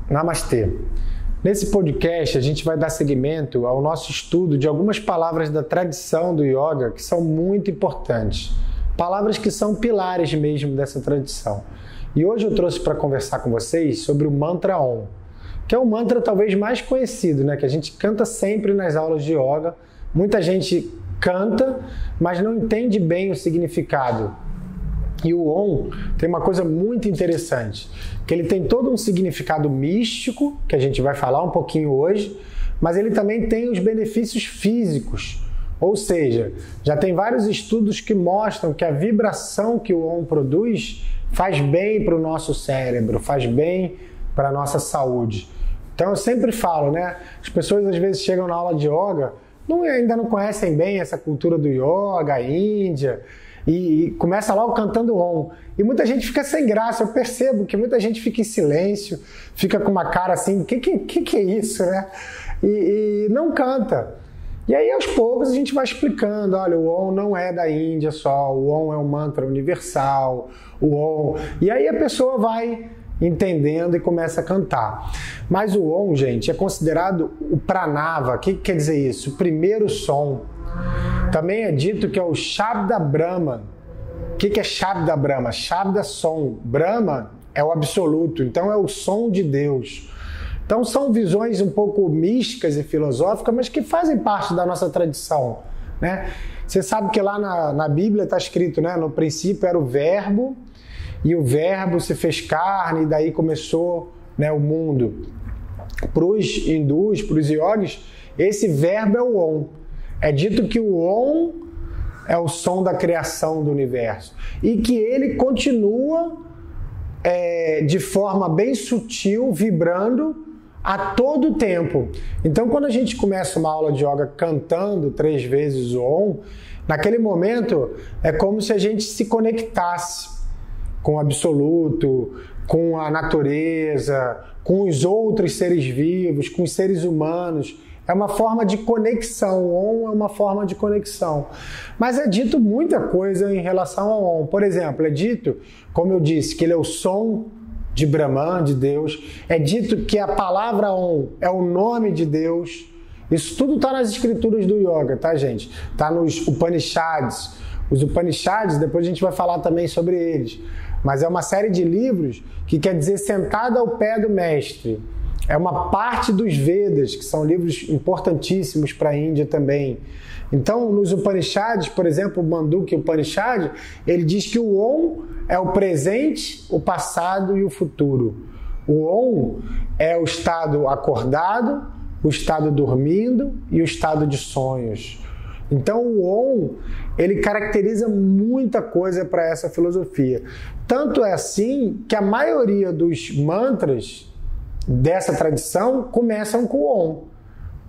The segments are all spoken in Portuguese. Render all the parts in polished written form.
Namastê. Nesse podcast a gente vai dar seguimento ao nosso estudo de algumas palavras da tradição do yoga que são muito importantes. Palavras que são pilares mesmo dessa tradição. E hoje eu trouxe para conversar com vocês sobre o mantra Om, que é o mantra talvez mais conhecido, né? Que a gente canta sempre nas aulas de yoga. Muita gente canta, mas não entende bem o significado. E o Om tem uma coisa muito interessante, que ele tem todo um significado místico, que a gente vai falar um pouquinho hoje, mas ele também tem os benefícios físicos. Ou seja, já tem vários estudos que mostram que a vibração que o Om produz faz bem para o nosso cérebro, faz bem para a nossa saúde. Então eu sempre falo, né? As pessoas às vezes chegam na aula de yoga, ainda não conhecem bem essa cultura do yoga, a Índia, e começa logo cantando Om. E muita gente fica sem graça, eu percebo que muita gente fica em silêncio, fica com uma cara assim, que é isso, né? E não canta. E aí aos poucos a gente vai explicando, olha, o Om não é da Índia só, o Om é um mantra universal, o Om... E aí a pessoa vai entendendo e começa a cantar. Mas o Om, gente, é considerado o pranava. O que quer dizer isso? O primeiro som. Também é dito que é o Shabda Brahma. O que é Shabda Brahma? Shabda som. Brahma é o absoluto, então é o som de Deus. Então são visões um pouco místicas e filosóficas, mas que fazem parte da nossa tradição, né? Você sabe que lá na Bíblia está escrito, né? No princípio era o verbo, e o verbo se fez carne, e daí começou, né, o mundo. Para os hindus, para os yogis, esse verbo é o Om. É dito que o Om é o som da criação do universo e que ele continua de forma bem sutil, vibrando a todo tempo. Então, quando a gente começa uma aula de yoga cantando 3 vezes o Om, naquele momento é como se a gente se conectasse com o absoluto, com a natureza, com os outros seres vivos, com os seres humanos. É uma forma de conexão. O Om é uma forma de conexão. Mas é dito muita coisa em relação ao Om. Por exemplo, é dito, como eu disse, que ele é o som de Brahman, de Deus. É dito que a palavra Om é o nome de Deus. Isso tudo está nas escrituras do yoga, tá, gente? Está nos Upanishads. Os Upanishads, depois a gente vai falar também sobre eles. Mas é uma série de livros que quer dizer sentado ao pé do mestre. É uma parte dos Vedas, que são livros importantíssimos para a Índia também. Então, nos Upanishads, por exemplo, o Mandukya Upanishad, ele diz que o Om é o presente, o passado e o futuro. O Om é o estado acordado, o estado dormindo e o estado de sonhos. Então, o Om, ele caracteriza muita coisa para essa filosofia. Tanto é assim que a maioria dos mantras dessa tradição começam com o Om,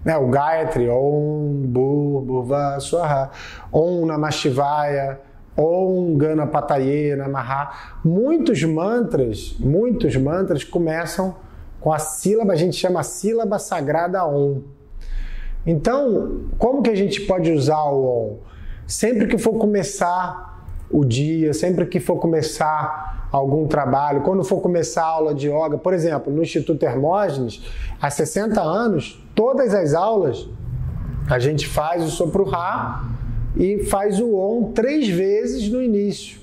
né? O Gayatri, Om Bhurva Swaha, Om Namah Shivaya, Om Ganapataye Namaha. Muitos mantras começam com a sílaba, a gente chama a sílaba sagrada Om. Então, como que a gente pode usar o Om? Sempre que for começar o dia, sempre que for começar algum trabalho, quando for começar a aula de yoga, por exemplo, no Instituto Hermógenes, há 60 anos, todas as aulas, a gente faz o Sopruha e faz o Om 3 vezes no início.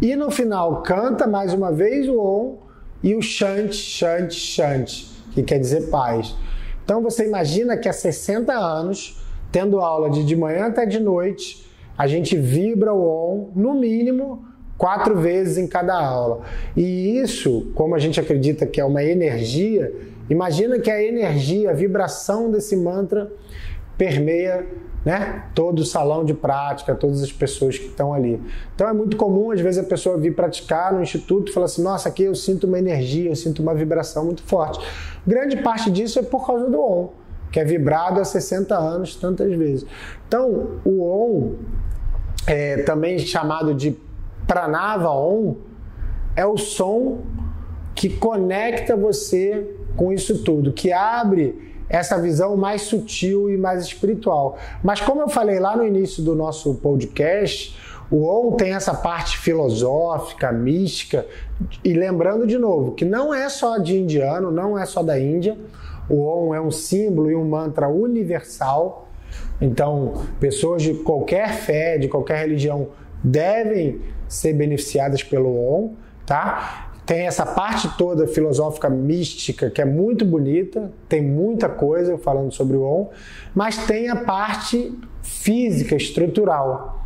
E no final, canta mais uma vez o Om e o Shanti, Shanti, Shanti, que quer dizer paz. Então você imagina que há 60 anos, tendo aula de manhã até de noite, a gente vibra o Om, no mínimo, 4 vezes em cada aula. E isso, como a gente acredita que é uma energia, imagina que a energia, a vibração desse mantra permeia, né, todo o salão de prática, todas as pessoas que estão ali. Então é muito comum, às vezes, a pessoa vir praticar no instituto e falar assim, nossa, aqui eu sinto uma energia, eu sinto uma vibração muito forte. Grande parte disso é por causa do Om, que é vibrado há 60 anos, tantas vezes. Então, o Om, também chamado de Pranava Om, é o som que conecta você com isso tudo, que abre essa visão mais sutil e mais espiritual. Mas como eu falei lá no início do nosso podcast, O Om tem essa parte filosófica, mística, e lembrando de novo que não é só de indiano, não é só da Índia. O Om é um símbolo e um mantra universal. Então, pessoas de qualquer fé, de qualquer religião, devem ser beneficiadas pelo Om, tá? Tem essa parte toda filosófica mística que é muito bonita, tem muita coisa falando sobre o Om, mas tem a parte física, estrutural.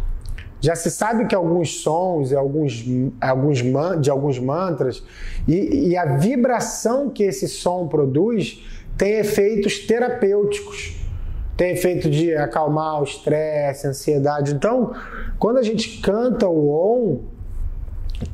Já se sabe que alguns sons, de alguns mantras e a vibração que esse som produz tem efeitos terapêuticos. Tem efeito de acalmar o estresse, a ansiedade. Então, quando a gente canta o Om,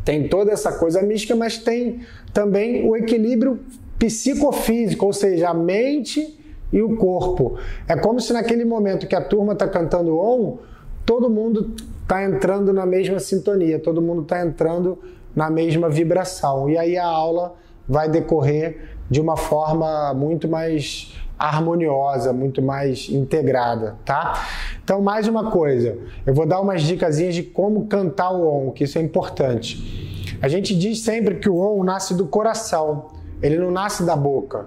tem toda essa coisa mística, mas tem também o equilíbrio psicofísico, ou seja, a mente e o corpo. É como se naquele momento que a turma está cantando Om, todo mundo está entrando na mesma sintonia, todo mundo está entrando na mesma vibração. E aí a aula vai decorrer de uma forma muito mais harmoniosa, muito mais integrada, tá? Então, mais uma coisa, eu vou dar umas dicasinhas de como cantar o Om, que isso é importante. A gente diz sempre que o Om nasce do coração, ele não nasce da boca.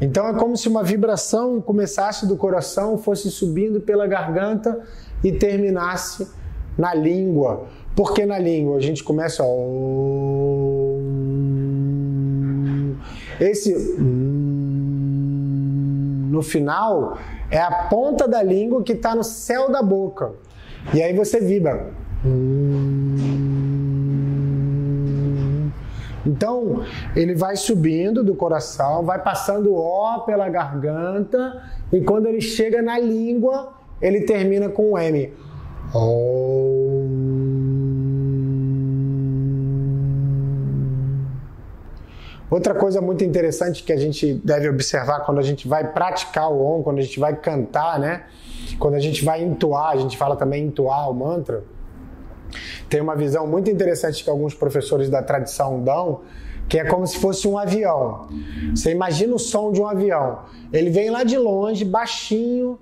Então, é como se uma vibração começasse do coração, fosse subindo pela garganta e terminasse na língua. Por que na língua? A gente começa esse no final é a ponta da língua que está no céu da boca. E aí você vibra. Então, ele vai subindo do coração, vai passando O pela garganta, e quando ele chega na língua, ele termina com um M. Outra coisa muito interessante que a gente deve observar quando a gente vai praticar o Om, quando a gente vai cantar, né? Quando a gente vai entoar, a gente fala também entoar o mantra, tem uma visão muito interessante que alguns professores da tradição dão, que é como se fosse um avião. Você imagina o som de um avião. Ele vem lá de longe, baixinho,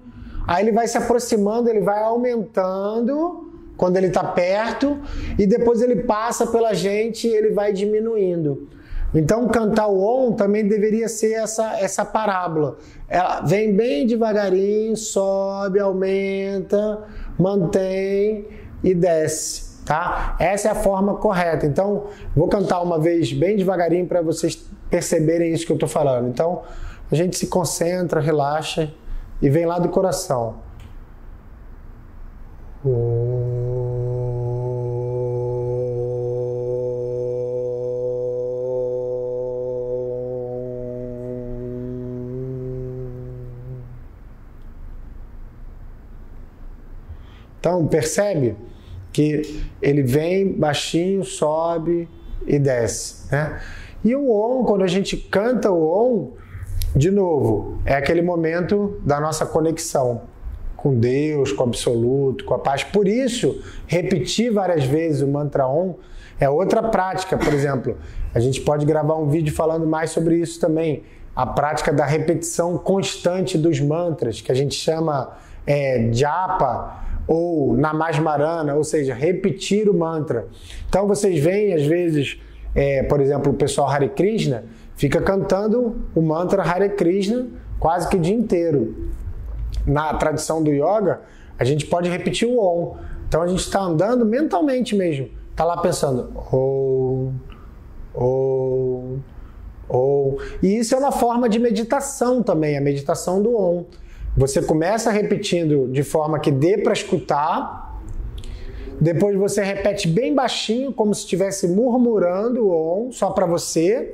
aí ele vai se aproximando, ele vai aumentando quando ele está perto, e depois ele passa pela gente e ele vai diminuindo. Então, cantar o Om também deveria ser essa parábola. Ela vem bem devagarinho, sobe, aumenta, mantém e desce, tá? Essa é a forma correta. Então, vou cantar uma vez bem devagarinho para vocês perceberem isso que eu estou falando. Então, a gente se concentra, relaxa e vem lá do coração. Então, percebe que ele vem baixinho, sobe e desce, né? E o Om, quando a gente canta o Om, de novo, é aquele momento da nossa conexão com Deus, com o absoluto, com a paz. Por isso, repetir várias vezes o mantra Om é outra prática. Por exemplo, a gente pode gravar um vídeo falando mais sobre isso também. A prática da repetição constante dos mantras, que a gente chama japa, ou namasmarana, ou seja, repetir o mantra. Então vocês veem, às vezes, por exemplo, o pessoal Hare Krishna fica cantando o mantra Hare Krishna quase que o dia inteiro. Na tradição do yoga, a gente pode repetir o Om. Então a gente está andando mentalmente mesmo. Está lá pensando Om, Om, Om. E isso é uma forma de meditação também, a meditação do Om. Você começa repetindo de forma que dê para escutar, depois você repete bem baixinho, como se estivesse murmurando o Om, só para você,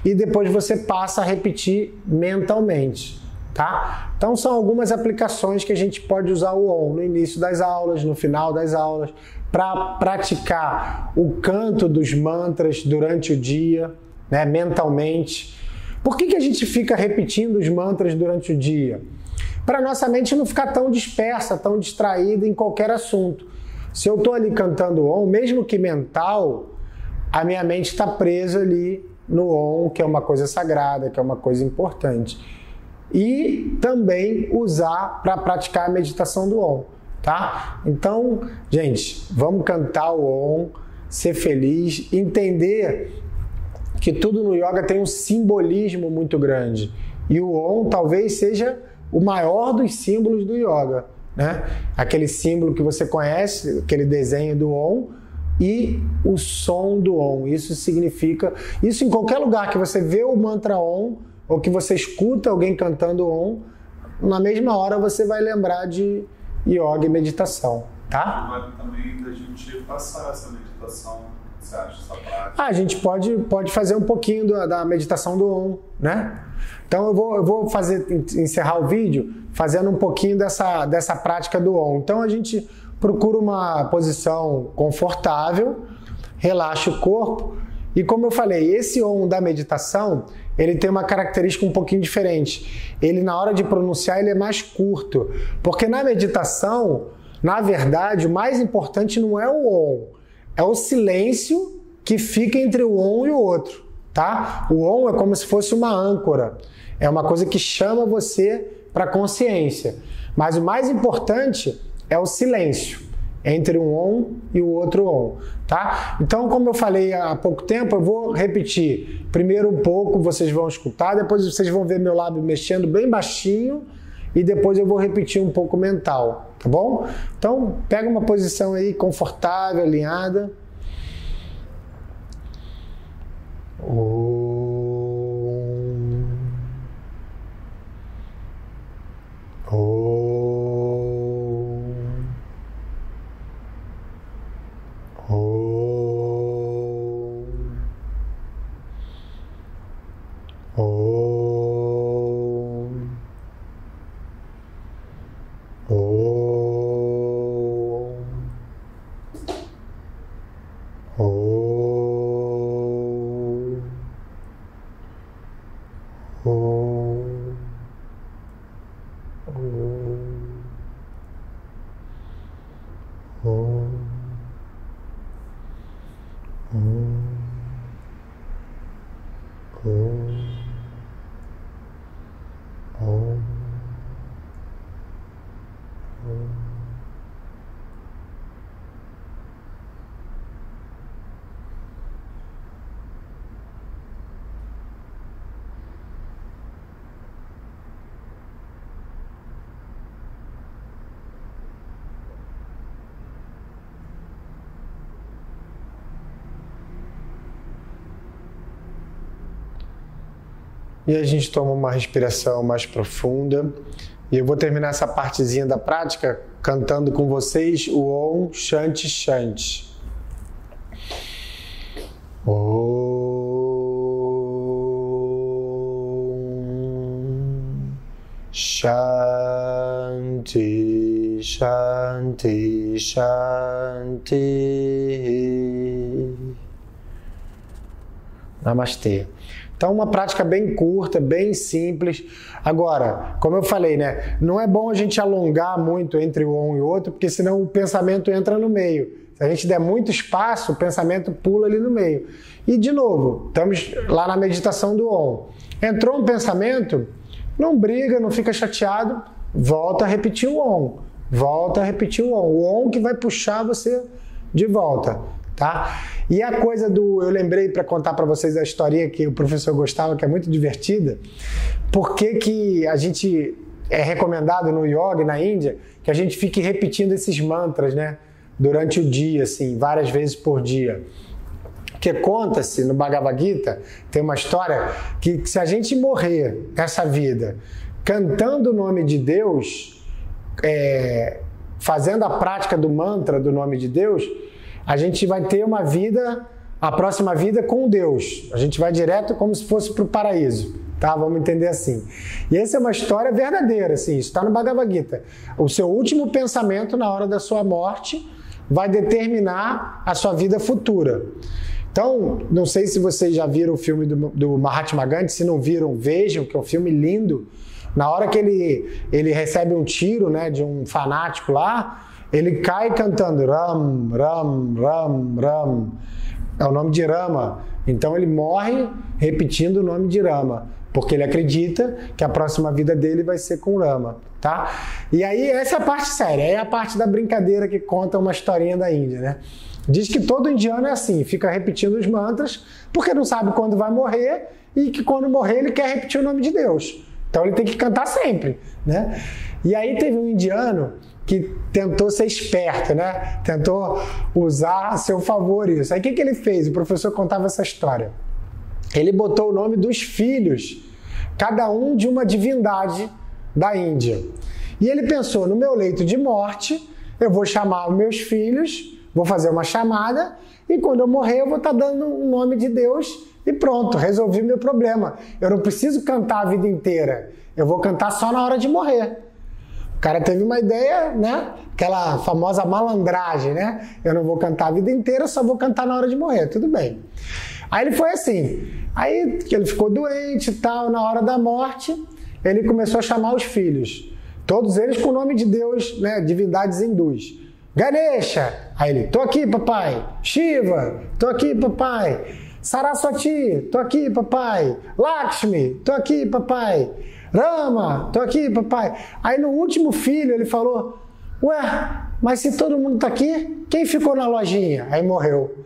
e depois você passa a repetir mentalmente, tá? Então são algumas aplicações que a gente pode usar o Om no início das aulas, no final das aulas, para praticar o canto dos mantras durante o dia, né, mentalmente. Por que a gente fica repetindo os mantras durante o dia? Para nossa mente não ficar tão dispersa, tão distraída em qualquer assunto. Se eu estou ali cantando Om, mesmo que mental, a minha mente está presa ali no Om, que é uma coisa sagrada, que é uma coisa importante. E também usar para praticar a meditação do Om. tá? Então, gente, vamos cantar o Om, ser feliz, entender que tudo no yoga tem um simbolismo muito grande. E o Om talvez seja o maior dos símbolos do yoga, né? Aquele símbolo que você conhece, aquele desenho do Om e o som do Om. Isso significa... Isso em qualquer lugar que você vê o mantra Om ou que você escuta alguém cantando Om, na mesma hora você vai lembrar de yoga e meditação, tá? Vale também da gente passar essa meditação. Você acha essa prática? A gente pode fazer um pouquinho da meditação do Om, né? Então eu vou encerrar o vídeo fazendo um pouquinho dessa prática do Om. Então a gente procura uma posição confortável, relaxa o corpo e, como eu falei, esse Om da meditação, ele tem uma característica um pouquinho diferente. Ele, na hora de pronunciar, ele é mais curto, porque na meditação, na verdade, o mais importante não é o Om, é o silêncio que fica entre o Om e o outro, tá? O Om é como se fosse uma âncora, é uma coisa que chama você para a consciência. Mas o mais importante é o silêncio entre um Om e o outro Om, tá? Então, como eu falei há pouco tempo, eu vou repetir. Primeiro um pouco, vocês vão escutar, depois vocês vão ver meu lábio mexendo bem baixinho e depois eu vou repetir um pouco mental, tá bom? Então, pega uma posição aí confortável, alinhada. E a gente toma uma respiração mais profunda. E eu vou terminar essa partezinha da prática cantando com vocês o Om Shanti Shanti. Om Shanti Shanti Shanti. Namastê. Então, uma prática bem curta, bem simples. Agora, como eu falei, né? Não é bom a gente alongar muito entre um e o outro, porque senão o pensamento entra no meio. Se a gente der muito espaço, o pensamento pula ali no meio. E, de novo, estamos lá na meditação do Om. Entrou um pensamento, não briga, não fica chateado, volta a repetir o Om. Volta a repetir o Om. O Om que vai puxar você de volta. Tá? E a coisa eu lembrei para contar para vocês a historinha que o professor gostava, que é muito divertida. Por que a gente é recomendado no yoga e na Índia que a gente fique repetindo esses mantras, né? Durante o dia, assim, várias vezes por dia. Porque conta-se no Bhagavad Gita, tem uma história que se a gente morrer essa vida cantando o nome de Deus, fazendo a prática do mantra do nome de Deus, a gente vai ter uma vida, a próxima vida com Deus. A gente vai direto como se fosse para o paraíso, tá? Vamos entender assim. E essa é uma história verdadeira, assim, isso está no Bhagavad Gita. O seu último pensamento na hora da sua morte vai determinar a sua vida futura. Então, não sei se vocês já viram o filme do Mahatma Gandhi, se não viram, vejam, que é um filme lindo. Na hora que ele recebe um tiro, né, de um fanático lá, ele cai cantando Ram, Ram, Ram, Ram. É o nome de Rama. Então ele morre repetindo o nome de Rama. porque ele acredita que a próxima vida dele vai ser com Rama, tá? E aí essa é a parte séria, é a parte da brincadeira que conta uma historinha da Índia, né? Diz que todo indiano é assim, fica repetindo os mantras porque não sabe quando vai morrer e que quando morrer ele quer repetir o nome de Deus. Então ele tem que cantar sempre, né? E aí teve um indiano que tentou ser esperto, né? Tentou usar a seu favor isso. Aí o que ele fez? O professor contava essa história. Ele botou o nome dos filhos, cada um de uma divindade da Índia. E ele pensou, no meu leito de morte, eu vou chamar os meus filhos, vou fazer uma chamada e quando eu morrer eu vou estar dando o nome de Deus e pronto, resolvi meu problema. Eu não preciso cantar a vida inteira, eu vou cantar só na hora de morrer. O cara teve uma ideia, né? Aquela famosa malandragem, né? Eu não vou cantar a vida inteira, eu só vou cantar na hora de morrer, tudo bem. Aí ele foi assim, aí ele ficou doente e tal, na hora da morte, ele começou a chamar os filhos, todos eles com o nome de Deus, né? Divindades hindus. Ganesha, aí ele, tô aqui papai. Shiva, tô aqui papai. Saraswati, tô aqui papai. Lakshmi, tô aqui papai. Rama, tô aqui papai. Aí no último filho ele falou, ué, mas se todo mundo tá aqui, quem ficou na lojinha? Aí morreu.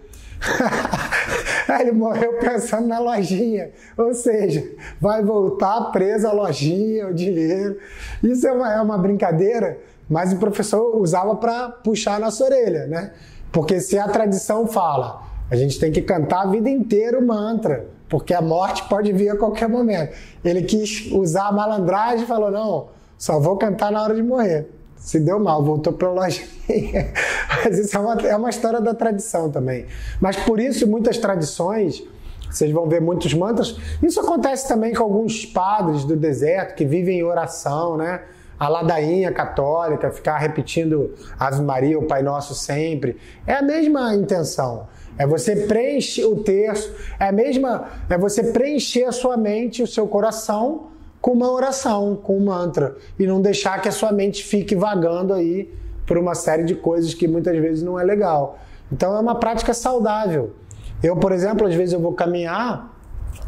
Aí ele morreu pensando na lojinha, ou seja, vai voltar preso a lojinha, o dinheiro. Isso é uma brincadeira, mas o professor usava para puxar a nossa orelha, né? Porque se a tradição fala, a gente tem que cantar a vida inteira o mantra, porque a morte pode vir a qualquer momento. Ele quis usar a malandragem e falou, não, só vou cantar na hora de morrer. Se deu mal, voltou para a lojinha. Mas isso é uma história da tradição também. Mas por isso, muitas tradições, vocês vão ver muitos mantras, isso acontece também com alguns padres do deserto que vivem em oração, né? A ladainha católica, ficar repetindo Ave Maria, o Pai Nosso sempre. É a mesma intenção. É você preencher o terço, é você preencher a sua mente, o seu coração com uma oração, com um mantra. E não deixar que a sua mente fique vagando aí por uma série de coisas que muitas vezes não é legal. Então é uma prática saudável. Eu, por exemplo, às vezes eu vou caminhar,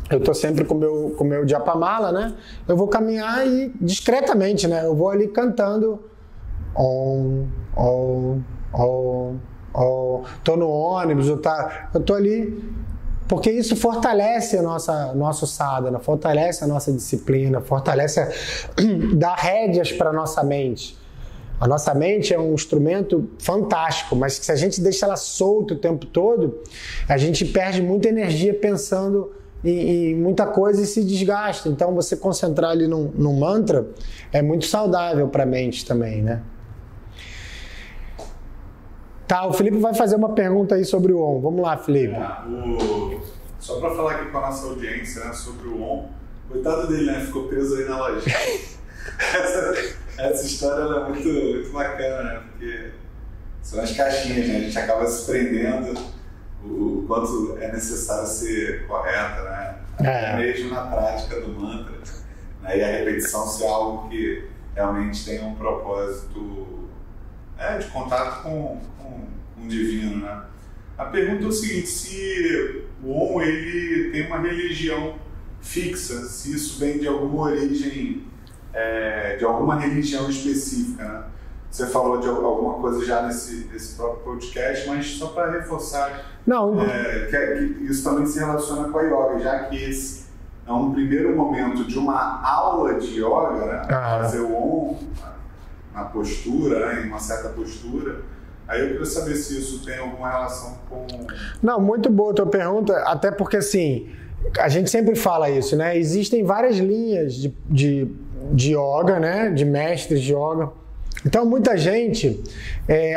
eu estou sempre com o meu japamala, né? Eu vou caminhar e discretamente, né? Eu vou ali cantando Om, Om, Om, Om. Tô no ônibus, eu tô ali, porque isso fortalece a nosso sadhana, fortalece a nossa disciplina, fortalece, dá rédeas para a nossa mente. A nossa mente é um instrumento fantástico, mas se a gente deixa ela solta o tempo todo, a gente perde muita energia pensando em muita coisa e se desgasta. Então você concentrar ali num mantra é muito saudável para a mente também, né? Tá, o Felipe vai fazer uma pergunta aí sobre o Om. Vamos lá, Felipe. Só para falar aqui com a nossa audiência, né, sobre o Om, coitado dele, né? Ficou preso aí na loja. Essa história ela é muito, muito bacana, né? Porque são as caixinhas, né? A gente acaba se prendendo o quanto é necessário ser correta, né? Mesmo na prática do mantra, né? E a repetição ser algo que realmente tem um propósito de contato com o divino, né? A pergunta é o seguinte, se o Om ele tem uma religião fixa, se isso vem de alguma origem, de alguma religião específica, né? Você falou de alguma coisa já nesse próprio podcast, mas só para reforçar que isso também se relaciona com a yoga, já que esse é um primeiro momento de uma aula de yoga, né? Fazer o Om na postura, né? Em uma certa postura. Aí eu queria saber se isso tem alguma relação com... Não, muito boa a tua pergunta, até porque assim, a gente sempre fala isso, né? Existem várias linhas de yoga, né? De mestres de yoga. Então muita gente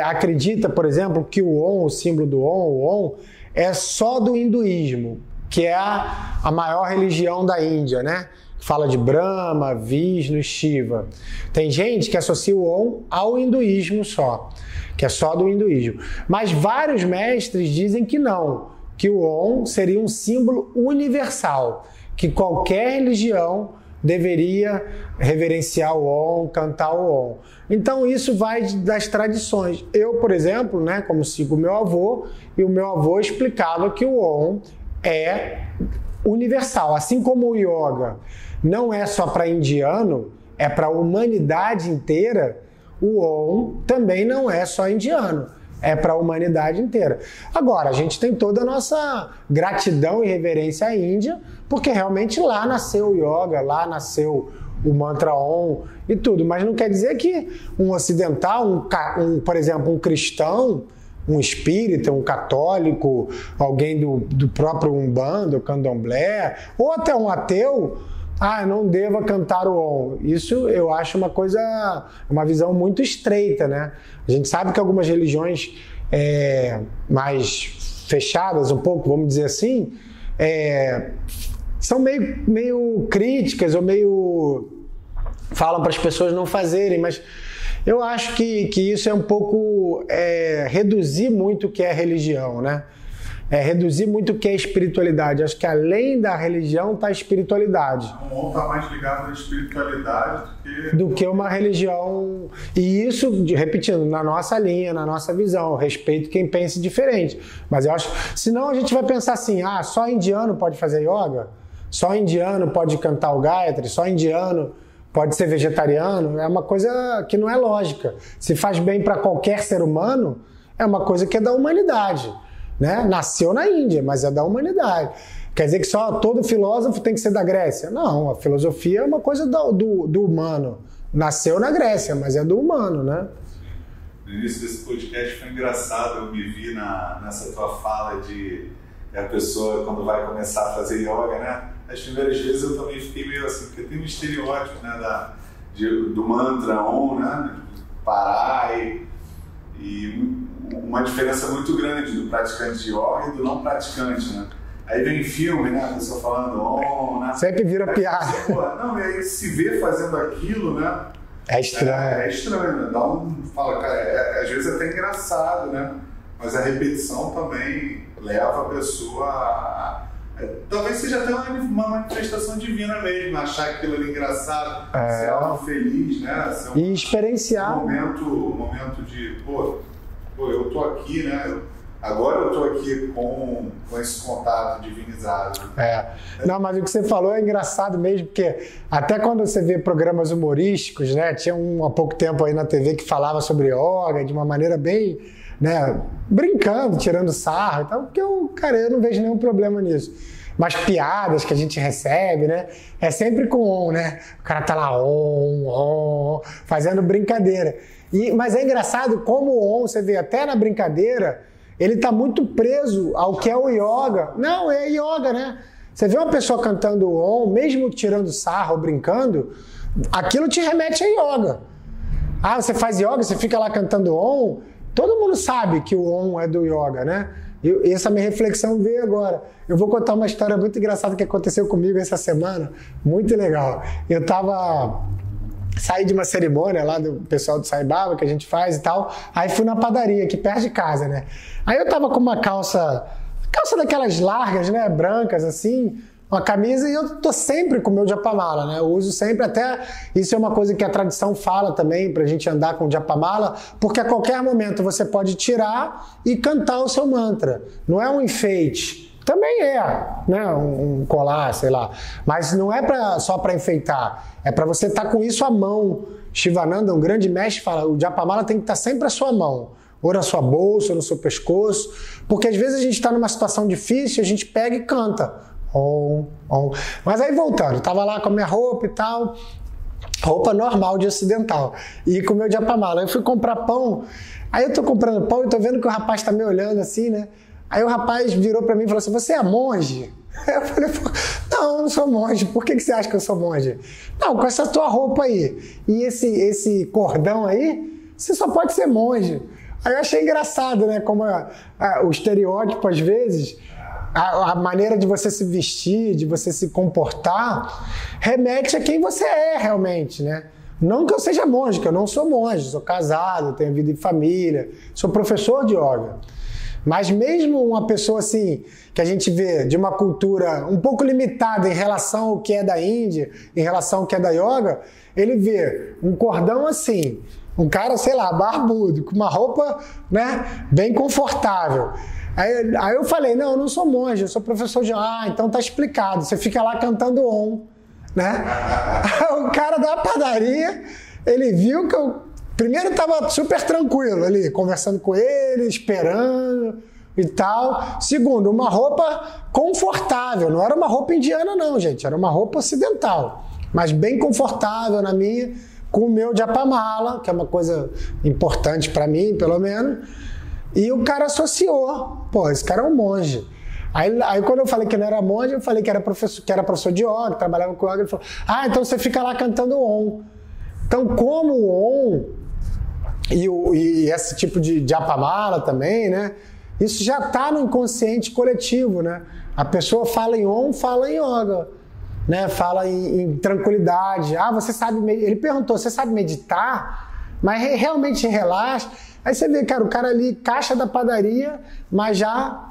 acredita, por exemplo, que o Om, o símbolo do Om, o Om, é só do hinduísmo, que é a maior religião da Índia, né? Fala de Brahma, Vishnu, Shiva. Tem gente que associa o Om ao hinduísmo só, que é só do hinduísmo. Mas vários mestres dizem que não, que o Om seria um símbolo universal, que qualquer religião deveria reverenciar o Om, cantar o Om. Então isso vai das tradições. Eu, por exemplo, né, como sigo o meu avô, e o meu avô explicava que o Om é universal, assim como o yoga não é só para indiano, é para a humanidade inteira, o Om também não é só indiano, é para a humanidade inteira. Agora, a gente tem toda a nossa gratidão e reverência à Índia, porque realmente lá nasceu o yoga, lá nasceu o mantra Om e tudo, mas não quer dizer que um ocidental, por exemplo, um cristão, um espírita, um católico, alguém do próprio Umbanda, Candomblé, ou até um ateu, não deva cantar o Om. Isso eu acho uma visão muito estreita, né? A gente sabe que algumas religiões mais fechadas um pouco, vamos dizer assim, são meio críticas ou meio falam para as pessoas não fazerem, mas eu acho que isso é um pouco reduzir muito o que é religião, né? Reduzir muito o que é espiritualidade. Acho que além da religião está a espiritualidade. O Om está mais ligado à espiritualidade do que uma religião. E isso, repetindo, na nossa linha, na nossa visão, eu respeito quem pense diferente. Mas eu acho, senão a gente vai pensar assim, só indiano pode fazer yoga? Só indiano pode cantar o Gayatri? Só indiano pode ser vegetariano? É uma coisa que não é lógica. Se faz bem para qualquer ser humano, é uma coisa que é da humanidade. Né? Nasceu na Índia, mas é da humanidade. Quer dizer que só todo filósofo tem que ser da Grécia? Não, a filosofia é uma coisa do humano. Nasceu na Grécia, mas é do humano, né? No início desse podcast foi engraçado, eu me vi nessa tua fala de que a pessoa, quando vai começar a fazer yoga, né? As primeiras vezes eu também fiquei meio assim, porque tem um estereótipo, né, do mantra Om, né? Parar e uma diferença muito grande do praticante de yoga e do não praticante, né? Aí vem filme, né? A pessoa falando Om, né? Sempre vira piada. Não, e aí se vê fazendo aquilo, né? É estranho. É estranho, né? Fala, cara, às vezes é até engraçado, né? Mas a repetição também leva a pessoa talvez seja até uma manifestação divina mesmo, achar aquilo ali engraçado, ser algo feliz, né? E experienciar. Um momento de, pô, eu tô aqui, né? Agora eu tô aqui com esse contato divinizado. Não, mas o que você falou é engraçado mesmo, porque até quando você vê programas humorísticos, né? Tinha há pouco tempo aí na TV que falava sobre yoga de uma maneira bem, né? Brincando, tirando sarro e tal, porque eu não vejo nenhum problema nisso. Mas piadas que a gente recebe, né? É sempre com Om, né? O cara tá lá, Om, fazendo brincadeira. Mas é engraçado como o Om, você vê até na brincadeira, ele tá muito preso ao que é o yoga. Não, é yoga, né? Você vê uma pessoa cantando o Om, mesmo tirando sarro, brincando, aquilo te remete a yoga. Você faz yoga, você fica lá cantando Om, todo mundo sabe que o Om é do yoga, né? E essa minha reflexão veio agora. Eu vou contar uma história muito engraçada que aconteceu comigo essa semana, muito legal. Saí de uma cerimônia lá do pessoal do Sai Baba que a gente faz e tal, aí fui na padaria aqui perto de casa, né? Aí eu tava com uma calça daquelas largas, né, brancas assim, uma camisa, e eu tô sempre com o meu japamala, né? Eu uso sempre, até isso é uma coisa que a tradição fala também, pra gente andar com o japamala, porque a qualquer momento você pode tirar e cantar o seu mantra. Não é um enfeite. Também né? Um colar, sei lá. Mas não é só para enfeitar. É para você estar com isso à mão. Shivananda, um grande mestre, fala, o japamala tem que estar sempre à sua mão. Ou na sua bolsa, ou no seu pescoço. Porque às vezes a gente está numa situação difícil, a gente pega e canta. Om, om. Mas aí voltando, estava lá com a minha roupa e tal. Roupa normal de ocidental. E com o meu japamala. Eu fui comprar pão. Aí eu tô comprando pão e tô vendo que o rapaz tá me olhando assim, né? Aí o rapaz virou para mim e falou assim, você é monge? Eu falei, não, eu não sou monge. Por que você acha que eu sou monge? Não, com essa tua roupa aí e esse cordão aí, você só pode ser monge. Aí eu achei engraçado, né? Como o estereótipo, às vezes, a maneira de você se vestir, de você se comportar, remete a quem você é realmente, né? Não que eu seja monge, que eu não sou monge, sou casado, tenho vida em família, sou professor de yoga. Mas mesmo uma pessoa assim, que a gente vê de uma cultura um pouco limitada em relação ao que é da Índia, em relação ao que é da yoga, ele vê um cordão assim, um cara, sei lá, barbudo, com uma roupa, né, bem confortável. Aí eu falei, não, eu não sou monge, eu sou professor de yoga. Então tá explicado, você fica lá cantando Om. né? O cara da padaria, ele viu que eu primeiro estava super tranquilo ali, conversando com ele, esperando e tal. Segundo, uma roupa confortável, não era uma roupa indiana não, gente, era uma roupa ocidental, mas bem confortável na minha, com o meu japamala, que é uma coisa importante para mim, pelo menos, e o cara associou, pô, esse cara é um monge. Aí quando eu falei que não era monge, eu falei que era professor de yoga, trabalhava com yoga, ele falou, então você fica lá cantando Om. Então, como o Om e esse tipo de japamala também, né? Isso já está no inconsciente coletivo, né? A pessoa fala em Om, fala em yoga, né? Fala em tranquilidade. Você sabe... Ele perguntou, você sabe meditar? Mas realmente relaxa? Aí você vê, cara, o cara ali, caixa da padaria, mas já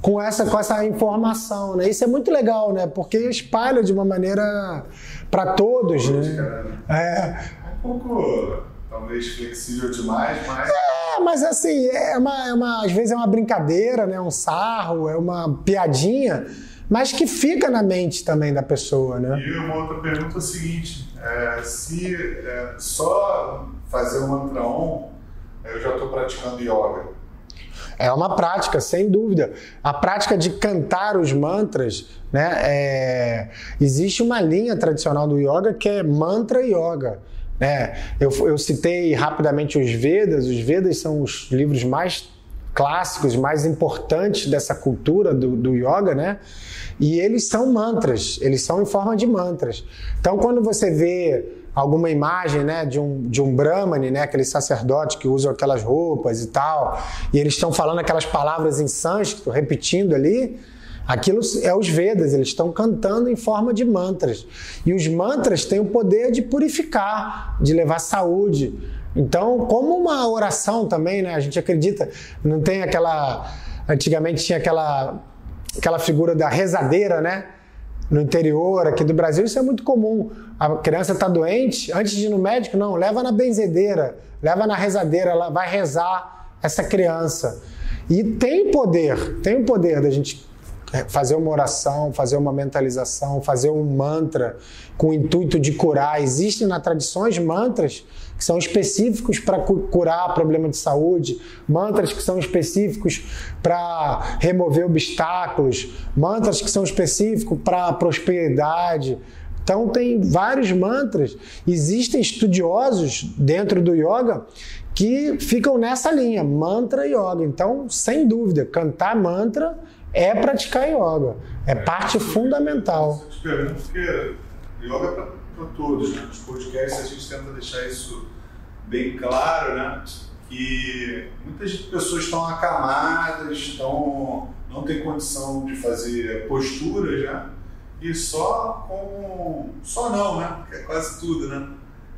com essa informação, né? Isso é muito legal, né? Porque espalha de uma maneira para todos, né? Um pouco, talvez, flexível demais, mas... mas assim, às vezes é uma brincadeira, né? Um sarro, é uma piadinha, mas que fica na mente também da pessoa, né? E uma outra pergunta é a seguinte, se só fazer o mantra Om, eu já estou praticando yoga. É uma prática, sem dúvida. A prática de cantar os mantras, né? Existe uma linha tradicional do yoga que é mantra yoga. Eu citei rapidamente os Vedas. Os Vedas são os livros mais clássicos, mais importantes dessa cultura do yoga, né? E eles são mantras, eles são em forma de mantras. Então, quando você vê alguma imagem, né, de um brahmane, né, aquele sacerdote que usa aquelas roupas e tal, e eles estão falando aquelas palavras em sânscrito, repetindo ali, aquilo é os Vedas, eles estão cantando em forma de mantras. E os mantras têm o poder de purificar, de levar saúde. Então, como uma oração também, né, a gente acredita, não tem aquela... Antigamente tinha aquela figura da rezadeira, né? No interior aqui do Brasil, isso é muito comum. A criança está doente, antes de ir no médico, não, leva na benzedeira, leva na rezadeira, ela vai rezar essa criança. E tem o poder da gente fazer uma oração, fazer uma mentalização, fazer um mantra com o intuito de curar. Existem na tradições mantras que são específicos para curar problema de saúde, mantras que são específicos para remover obstáculos, mantras que são específicos para prosperidade. Então tem vários mantras. Existem estudiosos dentro do yoga que ficam nessa linha, mantra yoga. Então, sem dúvida, cantar mantra é praticar yoga. É parte fundamental. Eu te pergunto porque yoga é para todos, né? Nos podcasts a gente tenta deixar isso bem claro, né? Que muitas pessoas estão acamadas, não têm condição de fazer posturas, né? E só não, né? Porque é quase tudo, né?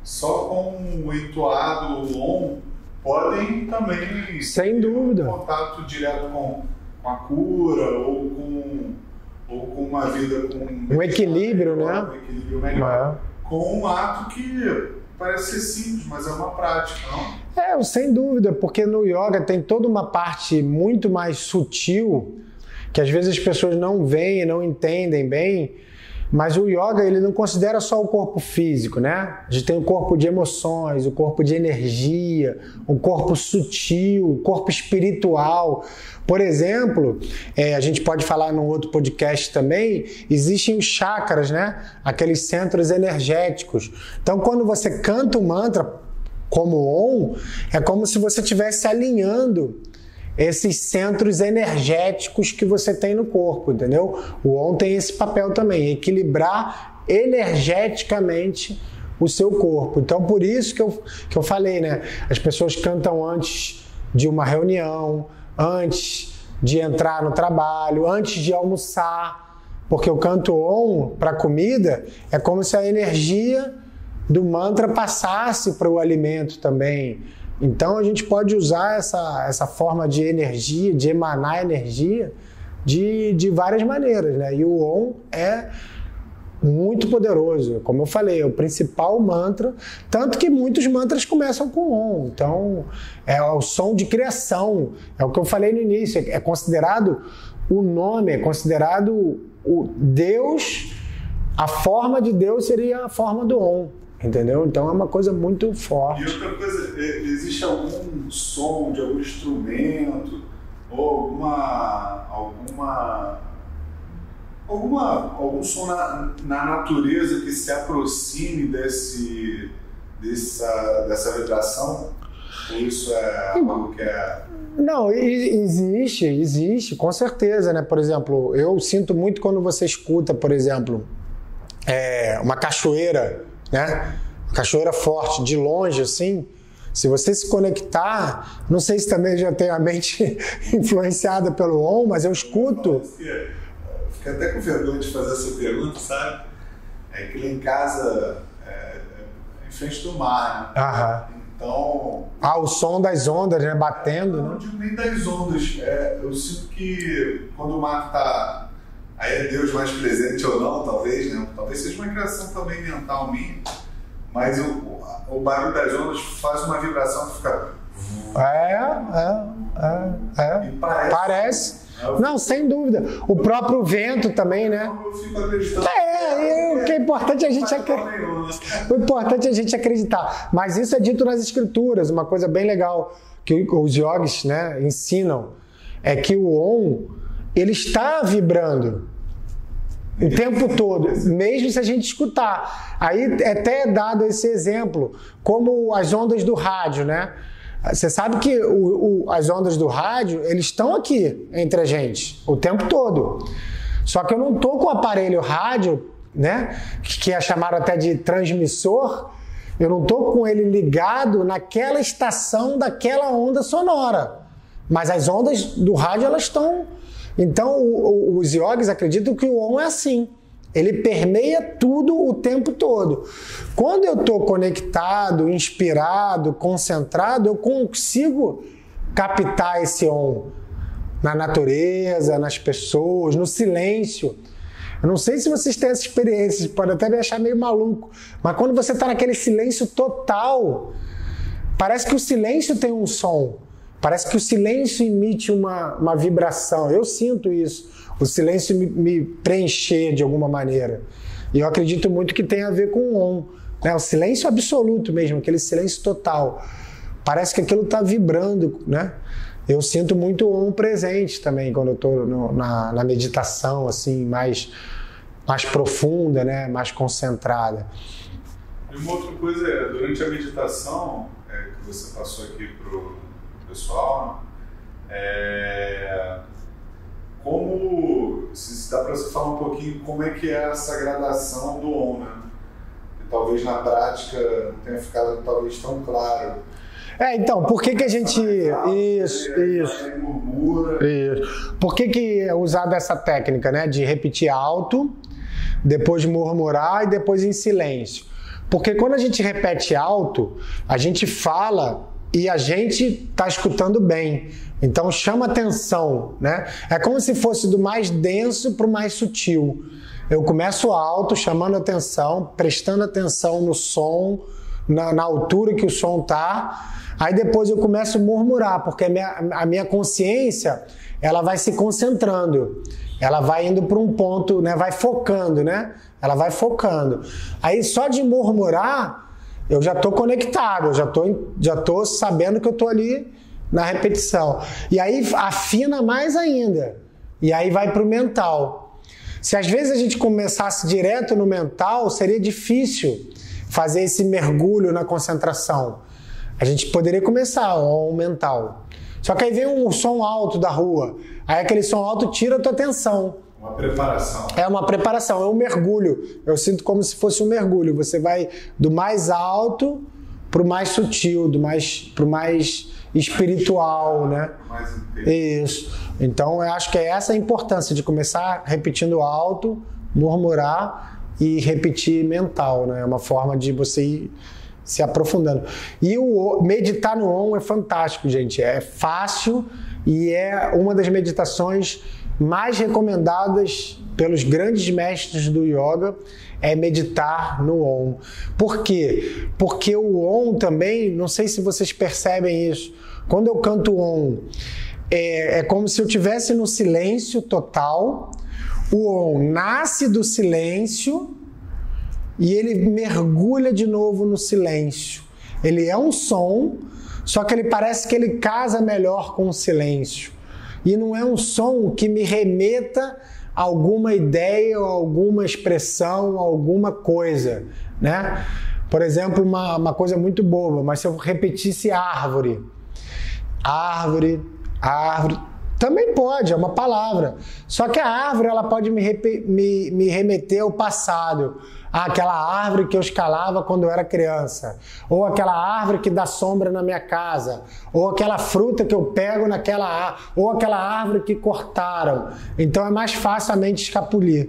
Só com o entoado Om podem também sem dúvida ter um contato direto com a cura ou com uma vida com um equilíbrio, né? Um equilíbrio melhor. Com um ato que parece ser simples, mas é uma prática, não? Sem dúvida, porque no yoga tem toda uma parte muito mais sutil que às vezes as pessoas não veem, não entendem bem, mas o yoga ele não considera só o corpo físico, né? A gente tem o corpo de emoções, o corpo de energia, o corpo sutil, o corpo espiritual. Por exemplo, a gente pode falar num outro podcast também, existem os chakras, né? Aqueles centros energéticos. Então, quando você canta um mantra como Om, é como se você estivesse alinhando esses centros energéticos que você tem no corpo, entendeu? O Om tem esse papel também, equilibrar energeticamente o seu corpo. Então, por isso que eu falei, né? As pessoas cantam antes de uma reunião, antes de entrar no trabalho, antes de almoçar, porque eu canto Om para comida, é como se a energia do mantra passasse para o alimento também. Então a gente pode usar essa forma de energia, de emanar energia de várias maneiras, né? E o Om é muito poderoso, como eu falei, é o principal mantra, tanto que muitos mantras começam com Om. Então é o som de criação, é o que eu falei no início, é considerado o nome, é considerado o Deus a forma de Deus seria a forma do Om, entendeu? Então é uma coisa muito forte. E outra coisa, existe algum som de algum instrumento ou algum som na natureza que se aproxime dessa vibração? Ou isso é algo que é... Não, existe, com certeza, né? Por exemplo, eu sinto muito quando você escuta, por exemplo, uma cachoeira, né? Uma cachoeira forte, de longe, assim. Se você se conectar, não sei se também já tem a mente influenciada pelo Om, mas eu escuto. Fiquei até com vergonha de fazer essa pergunta, sabe? É que lá em casa em frente do mar, né? Aham. Então... o som das ondas, né? Batendo, né? Não digo nem das ondas. Eu sinto que quando o mar está... Aí é Deus mais presente ou não, talvez, né? Talvez seja uma criação também mental minha. Mas o barulho das ondas faz uma vibração que fica... E parece. Não, sem dúvida. O próprio vento também, né? Eu fico acreditando. O que é importante é a gente acreditar. O importante é a gente acreditar. Mas isso é dito nas escrituras, uma coisa bem legal que os yogis, né, ensinam, é que o Om, ele está vibrando o tempo todo, mesmo se a gente escutar. Aí até é dado esse exemplo, como as ondas do rádio, né? Você sabe que as ondas do rádio, eles estão aqui entre a gente o tempo todo. Só que eu não estou com o aparelho rádio, né, que é chamado até de transmissor, eu não estou com ele ligado naquela estação daquela onda sonora. Mas as ondas do rádio, elas estão... Então, os yogis acreditam que o Om é assim. Ele permeia tudo o tempo todo. Quando eu estou conectado, inspirado, concentrado, eu consigo captar esse Om na natureza, nas pessoas, no silêncio. Eu não sei se vocês têm essa experiência, pode até me achar meio maluco, mas quando você está naquele silêncio total, parece que o silêncio tem um som, parece que o silêncio emite uma vibração. Eu sinto isso. O silêncio me preencher de alguma maneira. E eu acredito muito que tem a ver com o Om, né? O silêncio absoluto mesmo, aquele silêncio total. Parece que aquilo está vibrando, né? Eu sinto muito o Om presente também, quando eu estou na meditação, assim, mais profunda, né? Mais concentrada. E uma outra coisa é, durante a meditação, que você passou aqui para o pessoal, se dá para você falar um pouquinho como é que é essa gradação do Om, né? E talvez na prática não tenha ficado talvez tão claro. Então, por que a gente... Isso. Por que é usada essa técnica, né? De repetir alto, depois murmurar e depois em silêncio. Porque quando a gente repete alto, a gente fala e a gente está escutando bem. Então chama atenção, né? É como se fosse do mais denso para o mais sutil. Eu começo alto, chamando atenção, prestando atenção no som, na altura que o som está. Aí depois eu começo a murmurar, porque a minha consciência, ela vai se concentrando. Ela vai indo para um ponto, né? Vai focando, né? Ela vai focando. Aí só de murmurar, eu já estou conectado, eu já tô sabendo que eu estou ali na repetição. E aí afina mais ainda. E aí vai para o mental. Se às vezes a gente começasse direto no mental, seria difícil fazer esse mergulho na concentração. A gente poderia começar o mental. Só que aí vem um som alto da rua. Aí aquele som alto tira a tua atenção. Uma preparação. É uma preparação, é um mergulho. Eu sinto como se fosse um mergulho. Você vai do mais alto para o mais sutil, para o mais espiritual, né? Mais inteiro. Isso. Então eu acho que é essa a importância de começar repetindo alto, murmurar e repetir mental, né? É uma forma de você ir se aprofundando. E o meditar no Om é fantástico, gente. É fácil e é uma das meditações mais recomendadas pelos grandes mestres do yoga, é meditar no Om. Por quê? Porque o Om também, não sei se vocês percebem isso, quando eu canto o Om, é como se eu estivesse no silêncio total, o Om nasce do silêncio, e ele mergulha de novo no silêncio. Ele é um som, só que ele parece que ele casa melhor com o silêncio. E não é um som que me remeta a alguma ideia, ou alguma expressão, alguma coisa, né? Por exemplo, uma coisa muito boba, mas se eu repetisse árvore, árvore, árvore, também pode, é uma palavra. Só que a árvore, ela pode me remeter ao passado, àquela árvore que eu escalava quando eu era criança, ou aquela árvore que dá sombra na minha casa, ou aquela fruta que eu pego naquela árvore, ou aquela árvore que cortaram. Então é mais fácil a mente escapulir.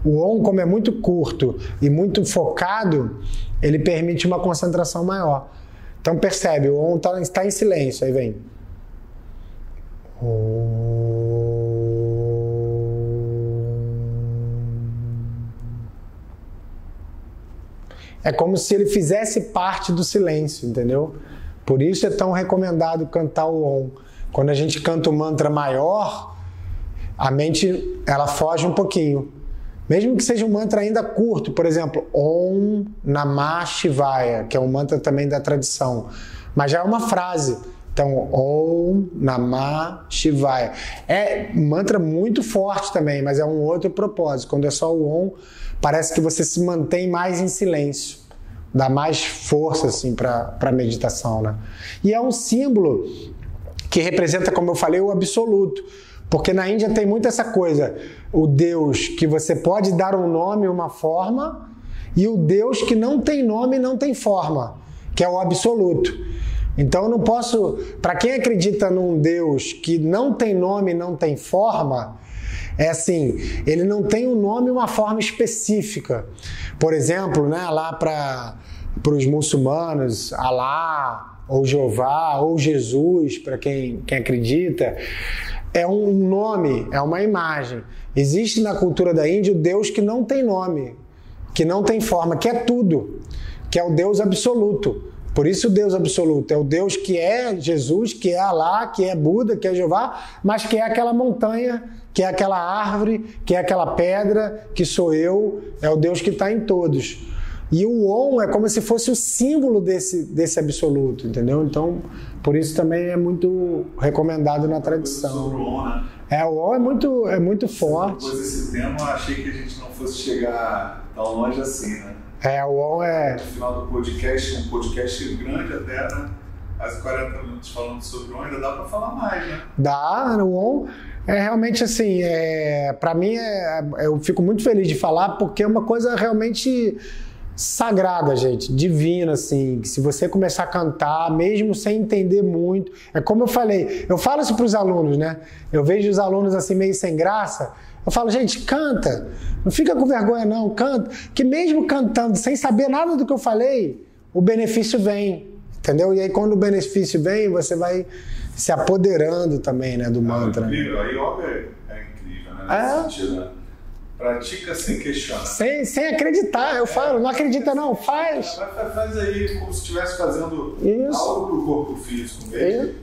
O OM, como é muito curto e muito focado, ele permite uma concentração maior. Então percebe, o OM está em silêncio, aí vem. É como se ele fizesse parte do silêncio, entendeu? Por isso é tão recomendado cantar o OM. Quando a gente canta o mantra maior, a mente ela foge um pouquinho. Mesmo que seja um mantra ainda curto, por exemplo, Om Namah Shivaya, que é um mantra também da tradição, mas já é uma frase. Então, Om Namah Shivaya. É um mantra muito forte também, mas é um outro propósito. Quando é só o Om, parece que você se mantém mais em silêncio. Dá mais força assim, para a meditação, né? E é um símbolo que representa, como eu falei, o absoluto. Porque na Índia tem muito essa coisa, o Deus que você pode dar um nome, uma forma, e o Deus que não tem nome e não tem forma, que é o absoluto. Então eu não posso, para quem acredita num Deus que não tem nome e não tem forma, é assim, ele não tem um nome e uma forma específica. Por exemplo, né, lá para os muçulmanos, Alá, ou Jeová, ou Jesus, para quem acredita, é um nome, é uma imagem. Existe na cultura da Índia o Deus que não tem nome, que não tem forma, que é tudo, que é o Deus absoluto. Por isso o Deus absoluto é o Deus que é Jesus, que é Alá, que é Buda, que é Jeová, mas que é aquela montanha, que é aquela árvore, que é aquela pedra, que sou eu, é o Deus que está em todos. E o Om é como se fosse o símbolo desse absoluto, entendeu? Então, por isso também é muito recomendado na tradição. Sobre o Om, né? O Om é muito forte. Depois desse tema, eu achei que a gente não fosse chegar tão longe assim, né? O Om é... No final do podcast, um podcast grande até, né? Quase 40 minutos falando sobre o Om, ainda dá para falar mais, né? Dá, o Om é realmente assim, para mim, eu fico muito feliz de falar, porque é uma coisa realmente sagrada, gente, divina, assim, que se você começar a cantar, mesmo sem entender muito, é como eu falei, eu falo isso para os alunos, né? Eu vejo os alunos assim meio sem graça, eu falo, gente, canta, não fica com vergonha não, canta, que mesmo cantando, sem saber nada do que eu falei, o benefício vem, entendeu? E aí quando o benefício vem, você vai se apoderando também, né, do mantra. É incrível, a yoga é incrível, né? Nesse sentido, né? Pratica sem questionar. Sem acreditar, eu falo, não acredita não, faz. Faz aí como se estivesse fazendo algo para o corpo físico mesmo.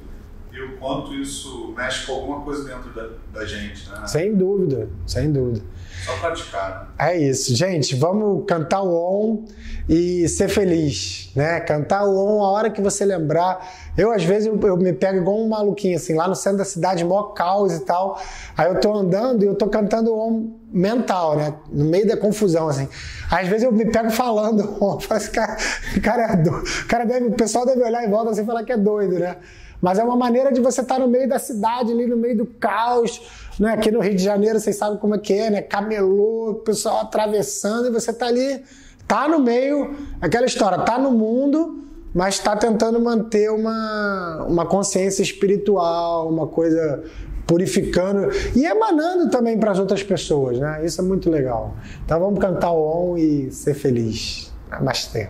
E o quanto isso mexe com alguma coisa dentro da gente, né? Sem dúvida, sem dúvida. Só praticar, né? É isso, gente, vamos cantar o Om e ser feliz, né? Cantar o Om a hora que você lembrar. Eu, às vezes, eu me pego igual um maluquinho, assim, lá no centro da cidade, maior caos e tal. Aí eu tô andando e eu tô cantando o Om mental, né? No meio da confusão, assim. Às vezes eu me pego falando o Om. Esse cara é doido. O pessoal deve olhar em volta assim e falar que é doido, né? Mas é uma maneira de você estar no meio da cidade, ali no meio do caos, né? Aqui no Rio de Janeiro, vocês sabem como é que é, né? Camelô, o pessoal atravessando e você tá ali, tá no meio, aquela história, tá no mundo, mas está tentando manter uma consciência espiritual, uma coisa purificando e emanando também para as outras pessoas, né? Isso é muito legal. Então vamos cantar o Om e ser feliz. Namastê.